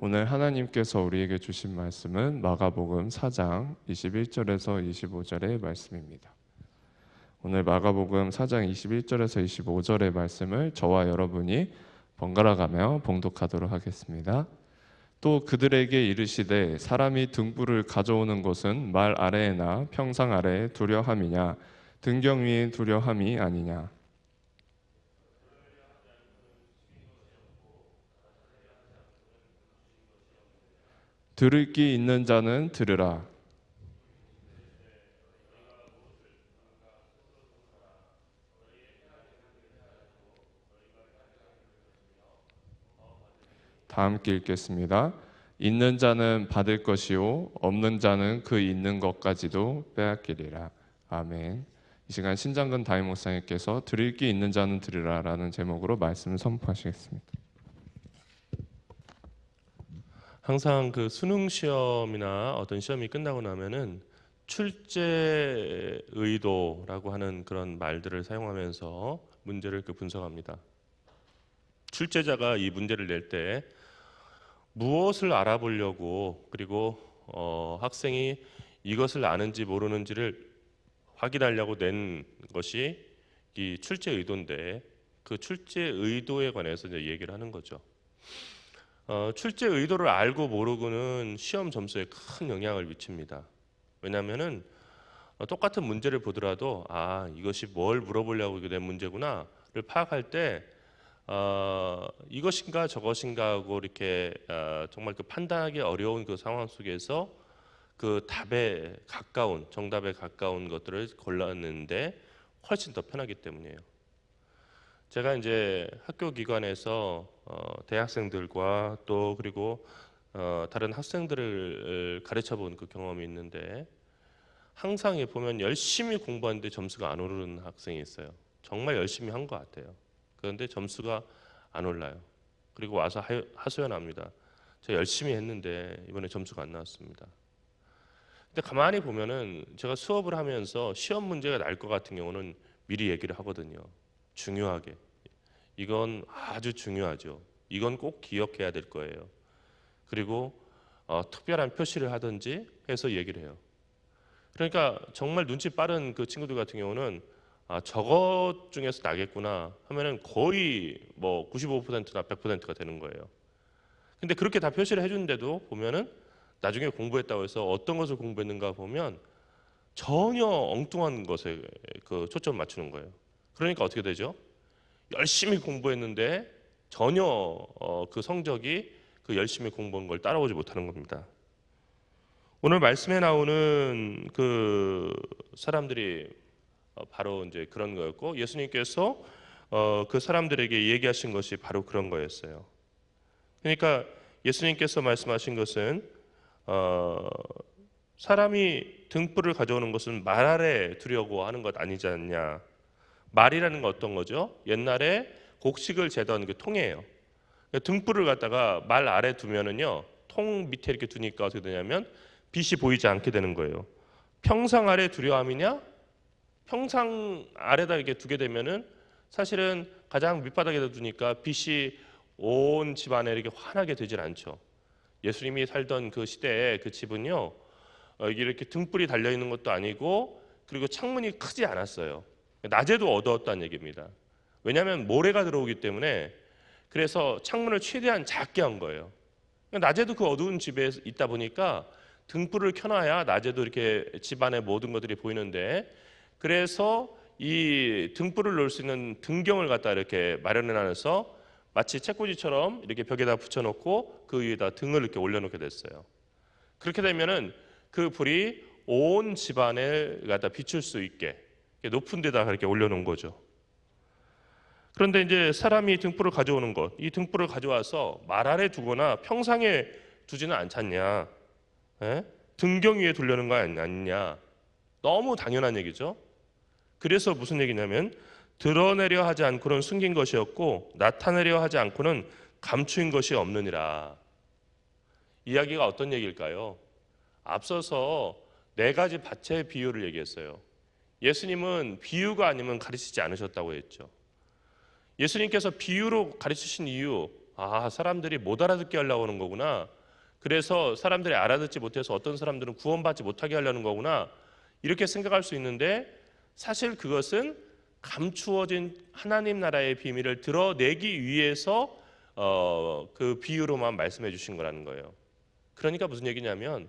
오늘 하나님께서 우리에게 주신 말씀은 마가복음 4장 21절에서 25절의 말씀입니다. 오늘 마가복음 4장 21절에서 25절의 말씀을 저와 여러분이 번갈아가며 봉독하도록 하겠습니다. 또 그들에게 이르시되 사람이 등불을 가져오는 것은 말 아래에나 평상 아래에 두려 함이냐 등경 위에 두려 함이 아니냐. 들을 귀 있는 자는 들으라. 다 함께 읽겠습니다. 있는 자는 받을 것이요 없는 자는 그 있는 것까지도 빼앗기리라. 아멘. 이 시간 신장근 담임 목사님께서 들을 귀 있는 자는 들으라라는 제목으로 말씀을 선포하시겠습니다. 항상 그 수능 시험이나 어떤 시험이 끝나고 나면은 출제 의도라고 하는 그런 말들을 사용하면서 문제를 분석합니다. 출제자가 이 문제를 낼 때 무엇을 알아보려고, 그리고 학생이 이것을 아는지 모르는지를 확인하려고 낸 것이 이 출제 의도인데, 그 출제 의도에 관해서 이제 얘기를 하는 거죠. 출제 의도를 알고 모르고는 시험 점수에 큰 영향을 미칩니다. 왜냐하면은 똑같은 문제를 보더라도 이것이 뭘 물어보려고 낸 문제구나를 파악할 때 이것인가 저것인가 하고 이렇게 정말 그 판단하기 어려운 그 상황 속에서 그 답에 가까운, 정답에 가까운 것들을 골랐는데 훨씬 더 편하기 때문이에요. 제가 이제 학교 기관에서 대학생들과 또 그리고 다른 학생들을 가르쳐 본 그 경험이 있는데, 항상 보면 열심히 공부하는데 점수가 안 오르는 학생이 있어요. 정말 열심히 한 것 같아요. 그런데 점수가 안 올라요. 그리고 와서 하소연합니다. 제가 열심히 했는데 이번에 점수가 안 나왔습니다. 근데 가만히 보면은 제가 수업을 하면서 시험 문제가 날 것 같은 경우는 미리 얘기를 하거든요. 중요하게. 이건 아주 중요하죠. 이건 꼭 기억해야 될 거예요. 그리고 특별한 표시를 하든지 해서 얘기를 해요. 그러니까 정말 눈치 빠른 그 친구들 같은 경우는 저것 중에서 나겠구나 하면은 거의 뭐 95%나 100%가 되는 거예요. 근데 그렇게 다 표시를 해주는데도 보면은 나중에 공부했다고 해서 어떤 것을 공부했는가 보면 전혀 엉뚱한 것에 그 초점을 맞추는 거예요. 그러니까 어떻게 되죠? 열심히 공부했는데 전혀 그 성적이 그 열심히 공부한 걸 따라오지 못하는 겁니다. 오늘 말씀에 나오는 그 사람들이 바로 이제 그런 거였고, 예수님께서 그 사람들에게 얘기하신 것이 바로 그런 거였어요. 그러니까 예수님께서 말씀하신 것은 사람이 등불을 가져오는 것은 말 아래 두려고 하는 것 아니지 않냐. 말이라는 건 어떤 거죠? 옛날에 곡식을 재던 그 통이에요. 등불을 갖다가 말 아래 두면은요, 통 밑에 이렇게 두니까 어떻게 되냐면 빛이 보이지 않게 되는 거예요. 평상 아래 두려움이냐? 평상 아래다 이렇게 두게 되면은 사실은 가장 밑바닥에다 두니까 빛이 온 집안에 이렇게 환하게 되질 않죠. 예수님이 살던 그 시대에 그 집은요, 이렇게 등불이 달려 있는 것도 아니고, 그리고 창문이 크지 않았어요. 낮에도 어두웠다는 얘기입니다. 왜냐하면 모래가 들어오기 때문에, 그래서 창문을 최대한 작게 한 거예요. 낮에도 그 어두운 집에 있다 보니까 등불을 켜놔야 낮에도 이렇게 집안의 모든 것들이 보이는데, 그래서 이 등불을 놓을 수 있는 등경을 갖다 이렇게 마련해놔서 마치 책꽂이처럼 이렇게 벽에다 붙여놓고 그 위에다 등을 이렇게 올려놓게 됐어요. 그렇게 되면은 그 불이 온 집안을 갖다 비출 수 있게 높은 데다 이렇게 올려놓은 거죠. 그런데 이제 사람이 등불을 가져오는 것, 이 등불을 가져와서 말 아래 두거나 평상에 두지는 않잖냐. 등경 위에 두려는 거 아니냐. 너무 당연한 얘기죠. 그래서 무슨 얘기냐면 드러내려 하지 않고는 숨긴 것이었고 나타내려 하지 않고는 감추인 것이 없느니라. 이야기가 어떤 얘기일까요? 앞서서 4가지 밭의 비유를 얘기했어요. 예수님은 비유가 아니면 가르치지 않으셨다고 했죠. 예수님께서 비유로 가르치신 이유, 아, 사람들이 못 알아듣게 하려고 하는 거구나. 그래서 사람들이 알아듣지 못해서 어떤 사람들은 구원받지 못하게 하려는 거구나. 이렇게 생각할 수 있는데 사실 그것은 감추어진 하나님 나라의 비밀을 드러내기 위해서 그 비유로만 말씀해 주신 거라는 거예요. 그러니까 무슨 얘기냐면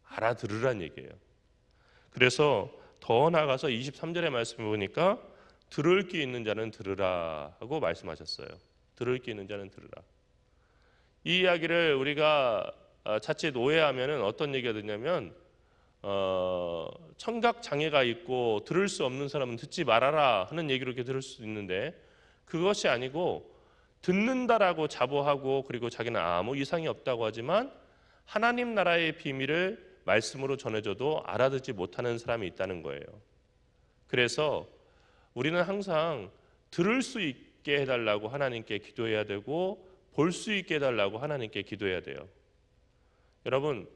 알아들으란 얘기예요. 그래서 더 나아가서 23절의 말씀을 보니까 들을 귀 있는 자는 들으라 하고 말씀하셨어요. 들을 귀 있는 자는 들으라. 이 이야기를 우리가 자칫 오해하면 어떤 얘기가 되냐면 청각 장애가 있고 들을 수 없는 사람은 듣지 말아라 하는 얘기로 이렇게 들을 수 있는데 그것이 아니고 듣는다라고 자부하고 그리고 자기는 아무 이상이 없다고 하지만 하나님 나라의 비밀을 말씀으로 전해줘도 알아듣지 못하는 사람이 있다는 거예요. 그래서 우리는 항상 들을 수 있게 해달라고 하나님께 기도해야 되고 볼 수 있게 해달라고 하나님께 기도해야 돼요. 여러분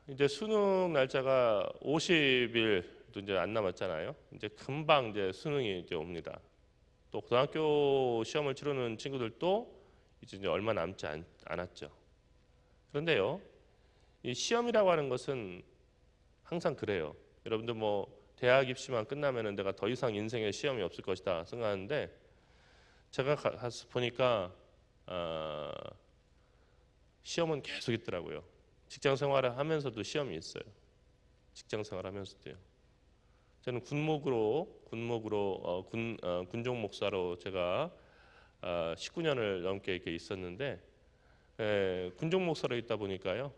이제 수능 날짜가 50일도 이제 안 남았잖아요. 이제 금방 이제 수능이 이제 옵니다. 또 고등학교 시험을 치르는 친구들도 이제 얼마 남지 않았죠. 그런데요, 이 시험이라고 하는 것은 항상 그래요. 여러분들 뭐 대학 입시만 끝나면은 내가 더 이상 인생에 시험이 없을 것이다 생각하는데 제가 가서 보니까 시험은 계속 있더라고요. 직장 생활을 하면서도 시험이 있어요. 직장 생활하면서도요. 저는 군종 목사로 제가 19년을 넘게 이렇게 있었는데 군종 목사로 있다 보니까요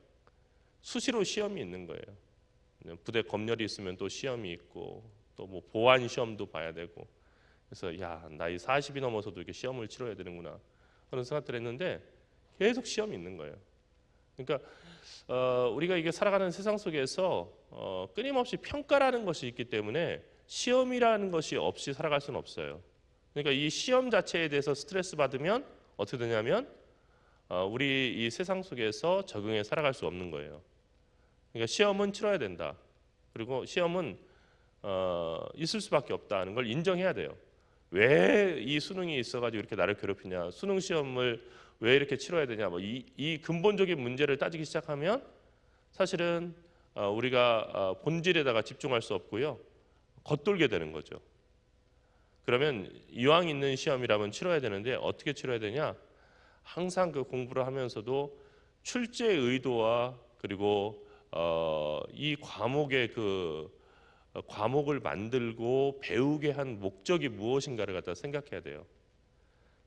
수시로 시험이 있는 거예요. 부대 검열이 있으면 또 시험이 있고 또 뭐 보안 시험도 봐야 되고 그래서 야 나이 40이 넘어서도 이렇게 시험을 치러야 되는구나 그런 생각들을 했는데 계속 시험이 있는 거예요. 그러니까 우리가 이게 살아가는 세상 속에서 끊임없이 평가라는 것이 있기 때문에 시험이라는 것이 없이 살아갈 수는 없어요. 그러니까 이 시험 자체에 대해서 스트레스 받으면 어떻게 되냐면 우리 이 세상 속에서 적응해 살아갈 수 없는 거예요. 그러니까 시험은 치러야 된다. 그리고 시험은 있을 수밖에 없다는 걸 인정해야 돼요. 왜 이 수능이 있어가지고 이렇게 나를 괴롭히냐? 수능 시험을 왜 이렇게 치러야 되냐? 뭐 이 근본적인 문제를 따지기 시작하면 사실은 우리가 본질에다가 집중할 수 없고요, 겉돌게 되는 거죠. 그러면 이왕 있는 시험이라면 치러야 되는데 어떻게 치러야 되냐? 항상 그 공부를 하면서도 출제의 의도와 그리고 이 과목의 과목을 만들고 배우게 한 목적이 무엇인가를 갖다 생각해야 돼요.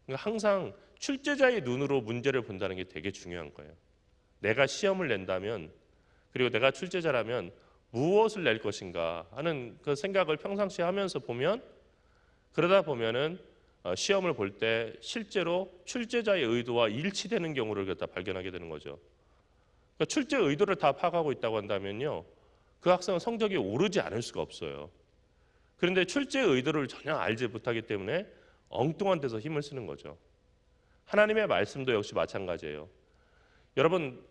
그러니까 항상 출제자의 눈으로 문제를 본다는 게 되게 중요한 거예요. 내가 시험을 낸다면 그리고 내가 출제자라면 무엇을 낼 것인가 하는 그 생각을 평상시에 하면서 보면 그러다 보면은 시험을 볼 때 실제로 출제자의 의도와 일치되는 경우를 갖다 발견하게 되는 거죠. 그러니까 출제 의도를 다 파악하고 있다고 한다면요, 그 학생은 성적이 오르지 않을 수가 없어요. 그런데 출제 의도를 전혀 알지 못하기 때문에 엉뚱한 데서 힘을 쓰는 거죠. 하나님의 말씀도 역시 마찬가지예요. 여러분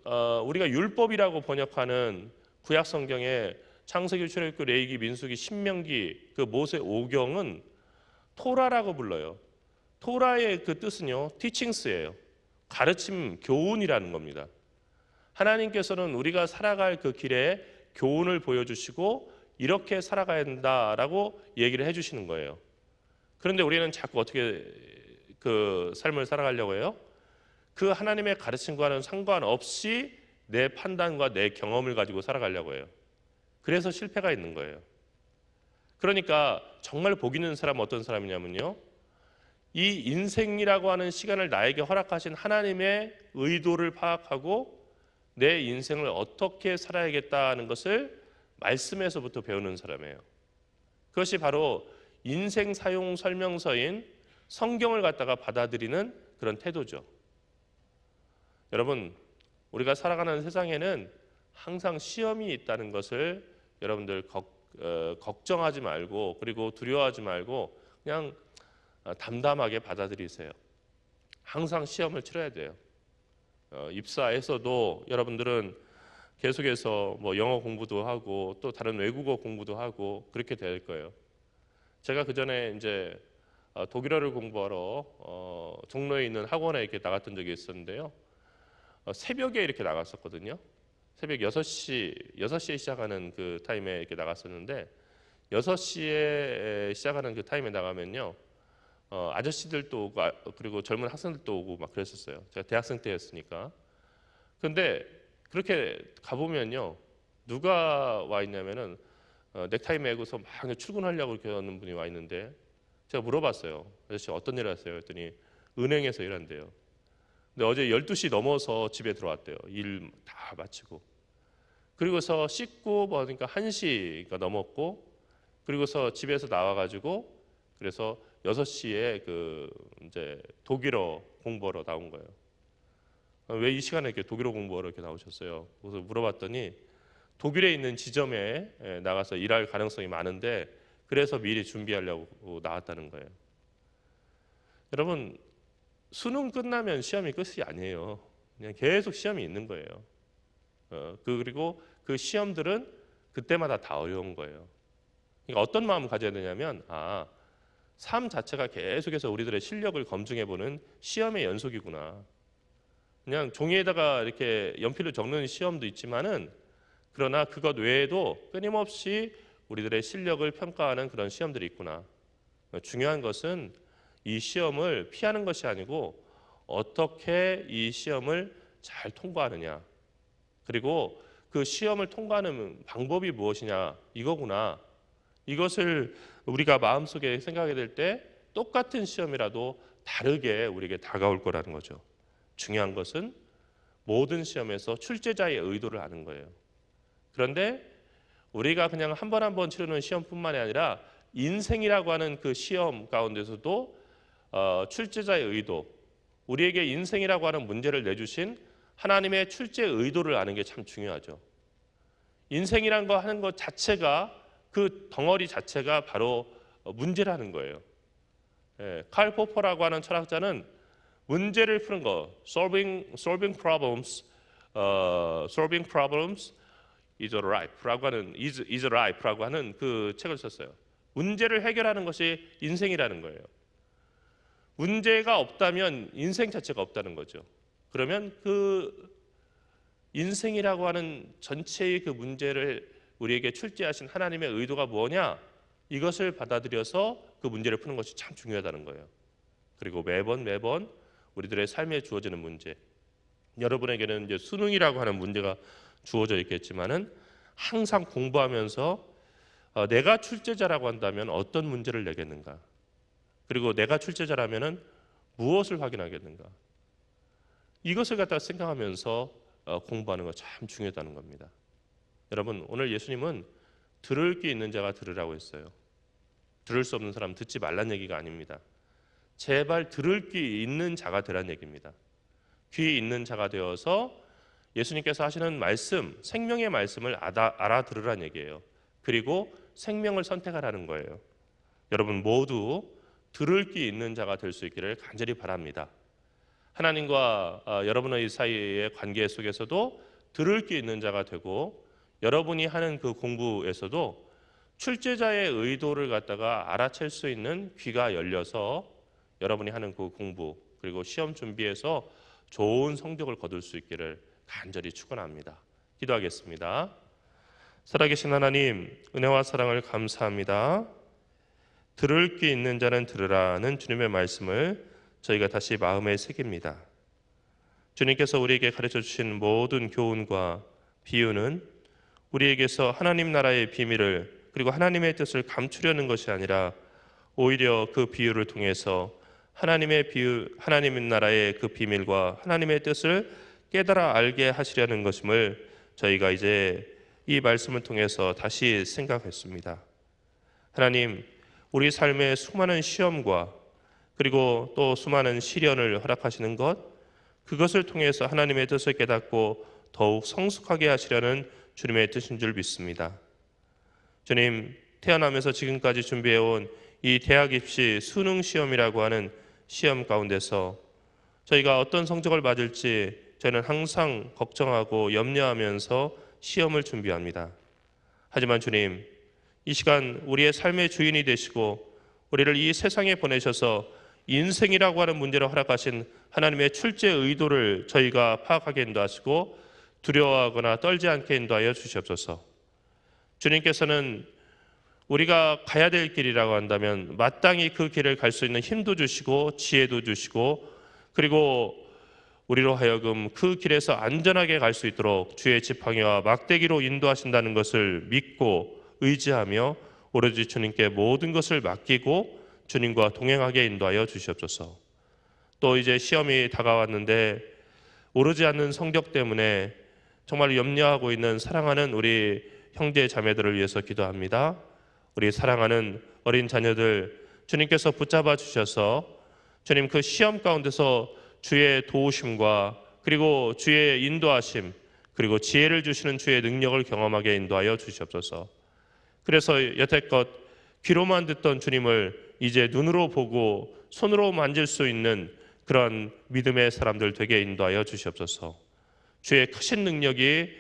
우리가 율법이라고 번역하는 구약 성경에 창세기, 출애굽기, 레위기, 민수기, 신명기 그 모세 오경은 토라라고 불러요. 토라의 그 뜻은요 티칭스예요. 가르침, 교훈이라는 겁니다. 하나님께서는 우리가 살아갈 그 길에 교훈을 보여주시고 이렇게 살아가야 된다라고 얘기를 해주시는 거예요. 그런데 우리는 자꾸 어떻게 그 삶을 살아가려고 해요? 그 하나님의 가르침과는 상관없이 내 판단과 내 경험을 가지고 살아가려고 해요. 그래서 실패가 있는 거예요. 그러니까 정말 복 있는 사람은 어떤 사람이냐면요, 이 인생이라고 하는 시간을 나에게 허락하신 하나님의 의도를 파악하고 내 인생을 어떻게 살아야겠다는 것을 말씀에서부터 배우는 사람이에요. 그것이 바로 인생 사용 설명서인 성경을 갖다가 받아들이는 그런 태도죠. 여러분, 우리가 살아가는 세상에는 항상 시험이 있다는 것을 여러분들 걱정하지 말고 그리고 두려워하지 말고 그냥 담담하게 받아들이세요. 항상 시험을 치러야 돼요. 입사에서도 여러분들은 계속해서 뭐 영어 공부도 하고 또 다른 외국어 공부도 하고 그렇게 될 거예요. 제가 그 전에 이제 독일어를 공부하러 종로에 있는 학원에 이렇게 나갔던 적이 있었는데요. 새벽에 이렇게 나갔었거든요. 새벽 6시에 시작하는 그 타임에 이렇게 나갔었는데 6시에 시작하는 그 타임에 나가면요. 아저씨들도 오고 그리고 젊은 학생들도 오고 막 그랬었어요. 제가 대학생 때였으니까. 근데 그렇게 가보면요. 누가 와 있냐면은 넥타이 매고서 막 출근하려고 이렇게 하는 분이 와 있는데 제가 물어봤어요. 아저씨 어떤 일 하세요? 했더니 은행에서 일한대요. 근데 어제 12시 넘어서 집에 들어왔대요. 일 다 마치고. 그리고서 씻고 보니까 1시가 넘었고 그리고서 집에서 나와가지고 그래서 6시에 그 이제 독일어 공부하러 나온 거예요. 왜 이 시간에 이렇게 독일어 공부하러 이렇게 나오셨어요? 그래서 물어봤더니 독일에 있는 지점에 나가서 일할 가능성이 많은데 그래서 미리 준비하려고 나왔다는 거예요. 여러분 수능 끝나면 시험이 끝이 아니에요. 그냥 계속 시험이 있는 거예요. 그리고 그 시험들은 그때마다 다 어려운 거예요. 그러니까 어떤 마음을 가져야 되냐면 삶 자체가 계속해서 우리들의 실력을 검증해보는 시험의 연속이구나. 그냥 종이에다가 이렇게 연필로 적는 시험도 있지만은 그러나 그것 외에도 끊임없이 우리들의 실력을 평가하는 그런 시험들이 있구나. 중요한 것은 이 시험을 피하는 것이 아니고 어떻게 이 시험을 잘 통과하느냐. 그리고 그 시험을 통과하는 방법이 무엇이냐 이거구나. 이것을 우리가 마음속에 생각하게 될 때 똑같은 시험이라도 다르게 우리에게 다가올 거라는 거죠. 중요한 것은 모든 시험에서 출제자의 의도를 아는 거예요. 그런데 우리가 그냥 한 번 한 번 치르는 시험뿐만이 아니라 인생이라고 하는 그 시험 가운데서도 출제자의 의도, 우리에게 인생이라고 하는 문제를 내주신 하나님의 출제 의도를 아는 게 참 중요하죠. 인생이란 거 하는 것 자체가 그 덩어리 자체가 바로 문제라는 거예요. 칼 포퍼라고 하는 철학자는 문제를 푸는 거, solving problems is a life라고 하는 그 책을 썼어요. 문제를 해결하는 것이 인생이라는 거예요. 문제가 없다면 인생 자체가 없다는 거죠. 그러면 그 인생이라고 하는 전체의 그 문제를 우리에게 출제하신 하나님의 의도가 뭐냐? 이것을 받아들여서 그 문제를 푸는 것이 참 중요하다는 거예요. 그리고 매번 우리들의 삶에 주어지는 문제, 여러분에게는 이제 수능이라고 하는 문제가 주어져 있겠지만은 항상 공부하면서 내가 출제자라고 한다면 어떤 문제를 내겠는가? 그리고 내가 출제자라면은 무엇을 확인하겠는가? 이것을 갖다 생각하면서 공부하는 거 참 중요하다는 겁니다. 여러분 오늘 예수님은 들을 귀 있는 자가 들으라고 했어요. 들을 수 없는 사람 듣지 말란 얘기가 아닙니다. 제발 들을 귀 있는 자가 되란 얘기입니다. 귀 있는 자가 되어서 예수님께서 하시는 말씀, 생명의 말씀을 알아들으란 얘기예요. 그리고 생명을 선택하라는 거예요. 여러분 모두 들을 귀 있는 자가 될 수 있기를 간절히 바랍니다. 하나님과 여러분의 사이의 관계 속에서도 들을 귀 있는 자가 되고 여러분이 하는 그 공부에서도 출제자의 의도를 갖다가 알아챌 수 있는 귀가 열려서 여러분이 하는 그 공부 그리고 시험 준비에서 좋은 성적을 거둘 수 있기를 간절히 축원합니다. 기도하겠습니다. 살아계신 하나님, 은혜와 사랑을 감사합니다. 들을 귀 있는 자는 들으라는 주님의 말씀을 저희가 다시 마음에 새깁니다. 주님께서 우리에게 가르쳐 주신 모든 교훈과 비유는 우리에게서 하나님 나라의 비밀을 그리고 하나님의 뜻을 감추려는 것이 아니라 오히려 그 비유를 통해서 하나님 나라의 그 비밀과 하나님의 뜻을 깨달아 알게 하시려는 것임을 저희가 이제 이 말씀을 통해서 다시 생각했습니다. 하나님, 우리 삶의 수많은 시험과 그리고 또 수많은 시련을 허락하시는 것, 그것을 통해서 하나님의 뜻을 깨닫고 더욱 성숙하게 하시려는 주님의 뜻인 줄 믿습니다. 주님, 태어나면서 지금까지 준비해온 이 대학 입시 수능 시험이라고 하는 시험 가운데서 저희가 어떤 성적을 맞을지 저희는 항상 걱정하고 염려하면서 시험을 준비합니다. 하지만 주님, 이 시간 우리의 삶의 주인이 되시고 우리를 이 세상에 보내셔서 인생이라고 하는 문제를 허락하신 하나님의 출제 의도를 저희가 파악하게 인도하시고 두려워하거나 떨지 않게 인도하여 주시옵소서. 주님께서는 우리가 가야 될 길이라고 한다면 마땅히 그 길을 갈 수 있는 힘도 주시고 지혜도 주시고, 그리고 우리로 하여금 그 길에서 안전하게 갈 수 있도록 주의 지팡이와 막대기로 인도하신다는 것을 믿고 의지하며 오로지 주님께 모든 것을 맡기고 주님과 동행하게 인도하여 주시옵소서. 또 이제 시험이 다가왔는데 오르지 않는 성적 때문에 정말 염려하고 있는 사랑하는 우리 형제 자매들을 위해서 기도합니다. 우리 사랑하는 어린 자녀들 주님께서 붙잡아 주셔서 주님 그 시험 가운데서 주의 도우심과 그리고 주의 인도하심 그리고 지혜를 주시는 주의 능력을 경험하게 인도하여 주시옵소서. 그래서 여태껏 귀로만 듣던 주님을 이제 눈으로 보고 손으로 만질 수 있는 그런 믿음의 사람들 되게 인도하여 주시옵소서. 주의 크신 능력이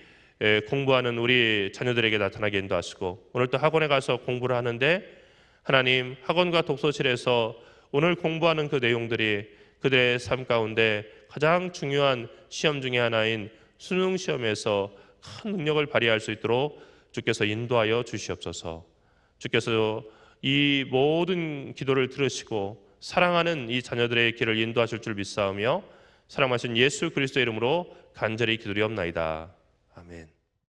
공부하는 우리 자녀들에게 나타나게 인도하시고, 오늘 또 학원에 가서 공부를 하는데 하나님 학원과 독서실에서 오늘 공부하는 그 내용들이 그들의 삶 가운데 가장 중요한 시험 중에 하나인 수능 시험에서 큰 능력을 발휘할 수 있도록 주께서 인도하여 주시옵소서. 주께서 이 모든 기도를 들으시고 사랑하는 이 자녀들의 길을 인도하실 줄 믿사오며 사랑하신 예수 그리스도의 이름으로 간절히 기도리옵나이다. 아멘.